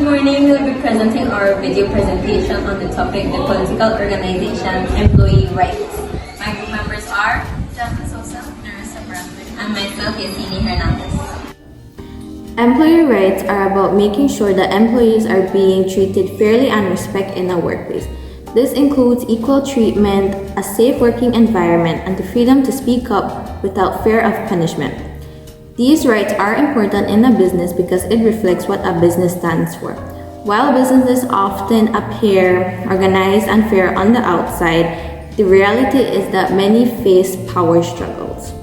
morning. We'll be presenting our video presentation on the topic, the political organization, employee rights. My group members are Jacqueline Sosa, Nerissa Bradley, and myself, Yasini Hernandez. Employee rights are about making sure that employees are being treated fairly and respect in the workplace. This includes equal treatment, a safe working environment, and the freedom to speak up without fear of punishment. These rights are important in a business because it reflects what a business stands for. While businesses often appear organized and fair on the outside, the reality is that many face power struggles.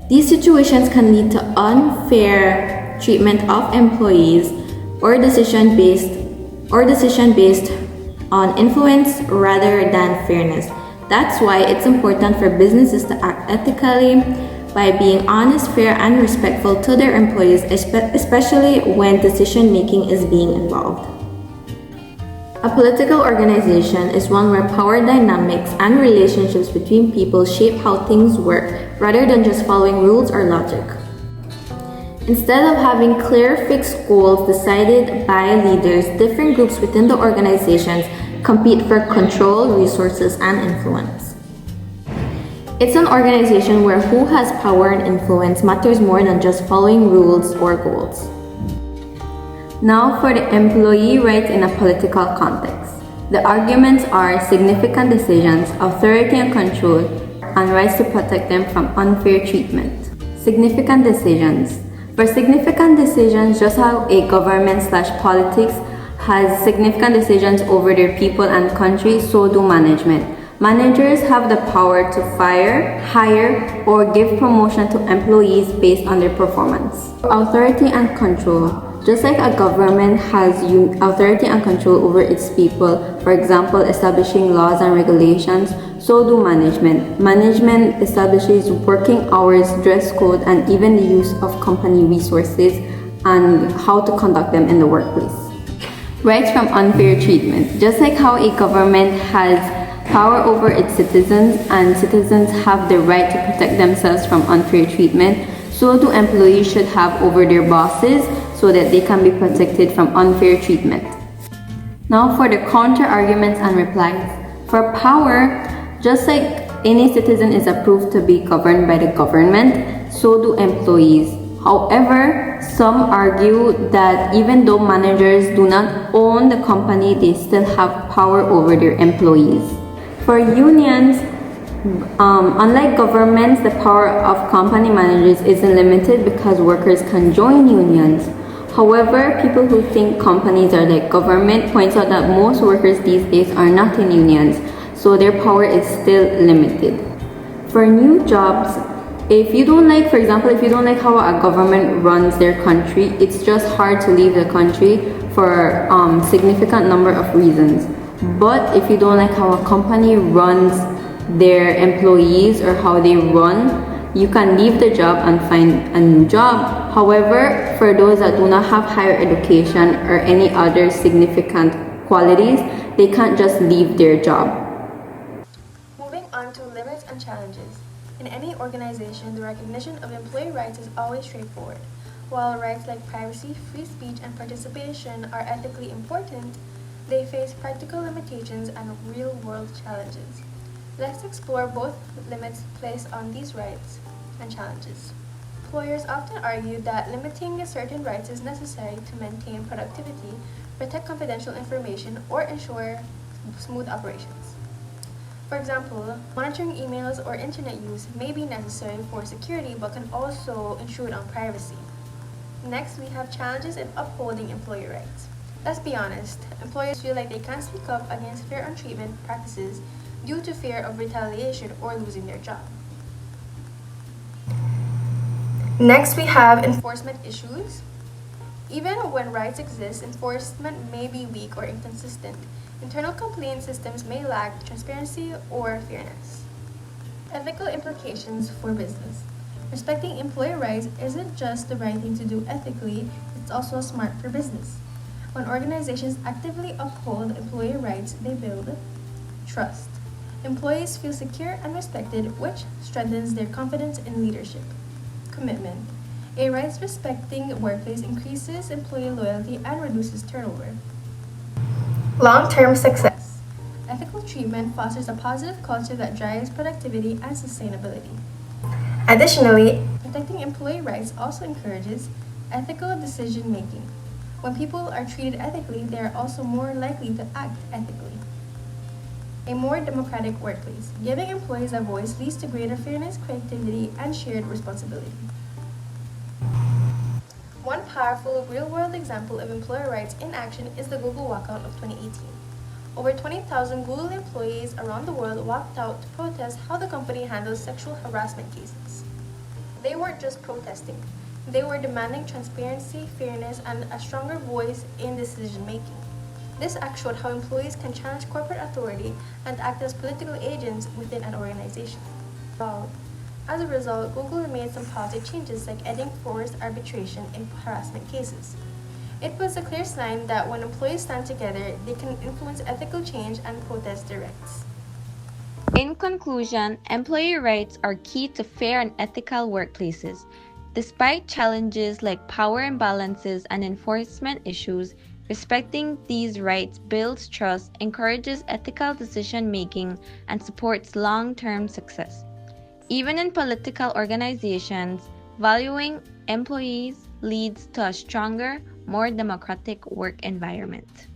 These situations can lead to unfair treatment of employees or decision based on influence rather than fairness. That's why it's important for businesses to act ethically by being honest, fair, and respectful to their employees, especially when decision making is being involved. A political organization is one where power dynamics and relationships between people shape how things work rather than just following rules or logic. Instead of having clear fixed goals decided by leaders, different groups within the organizations compete for control, resources, and influence. It's an organization where who has power and influence matters more than just following rules or goals. Now for the employee rights in a political context. The arguments are significant decisions, authority and control, and rights to protect them from unfair treatment. Significant decisions. For significant decisions, just how a government/politics has significant decisions over their people and country, so do management. Managers have the power to fire, hire, or give promotion to employees based on their performance. Authority and control. Just like a government has authority and control over its people, for example, establishing laws and regulations, so do management. Management establishes working hours, dress code, and even the use of company resources and how to conduct them in the workplace. Rights from unfair treatment. Just like how a government has power over its citizens and citizens have the right to protect themselves from unfair treatment, so do employees should have over their bosses so that they can be protected from unfair treatment. Now for the counter arguments and replies. For power, just like any citizen is approved to be governed by the government, so do employees. However, some argue that even though managers do not own the company, they still have power over their employees. For unions, unlike governments, the power of company managers isn't limited because workers can join unions. However, people who think companies are like government points out that most workers these days are not in unions, so their power is still limited. For new jobs, if you don't like, for example, if you don't like how a government runs their country, it's just hard to leave the country for significant number of reasons. But if you don't like how a company runs their employees or how they run, you can leave the job and find a new job. However, for those that do not have higher education or any other significant qualities, they can't just leave their job. Moving on to limits and challenges. In any organization, the recognition of employee rights is always straightforward. While rights like privacy, free speech, and participation are ethically important, they face practical limitations and real-world challenges. Let's explore both limits placed on these rights and challenges. Employers often argue that limiting certain rights is necessary to maintain productivity, protect confidential information, or ensure smooth operations. For example, monitoring emails or internet use may be necessary for security but can also intrude on privacy. Next, we have challenges in upholding employee rights. Let's be honest, employers feel like they can't speak up against fair treatment practices due to fear of retaliation or losing their job. Next, we have enforcement issues. Even when rights exist, enforcement may be weak or inconsistent. Internal complaint systems may lack transparency or fairness. Ethical implications for business. Respecting employee rights isn't just the right thing to do ethically, it's also smart for business. When organizations actively uphold employee rights, they build trust. Employees feel secure and respected, which strengthens their confidence in leadership. Commitment. A rights-respecting workplace increases employee loyalty and reduces turnover. Long-term success. Ethical treatment fosters a positive culture that drives productivity and sustainability. Additionally, protecting employee rights also encourages ethical decision-making. When people are treated ethically, they are also more likely to act ethically. A more democratic workplace. Giving employees a voice leads to greater fairness, creativity, and shared responsibility. One powerful real-world example of employer rights in action is the Google walkout of 2018. Over 20,000 Google employees around the world walked out to protest how the company handles sexual harassment cases. They weren't just protesting, they were demanding transparency, fairness, and a stronger voice in decision-making. This act showed how employees can challenge corporate authority and act as political agents within an organization. As a result, Google made some policy changes like ending forced arbitration in harassment cases. It was a clear sign that when employees stand together, they can influence ethical change and protest their rights. In conclusion, employee rights are key to fair and ethical workplaces. Despite challenges like power imbalances and enforcement issues, respecting these rights builds trust, encourages ethical decision-making, and supports long-term success. Even in political organizations, valuing employees leads to a stronger, more democratic work environment.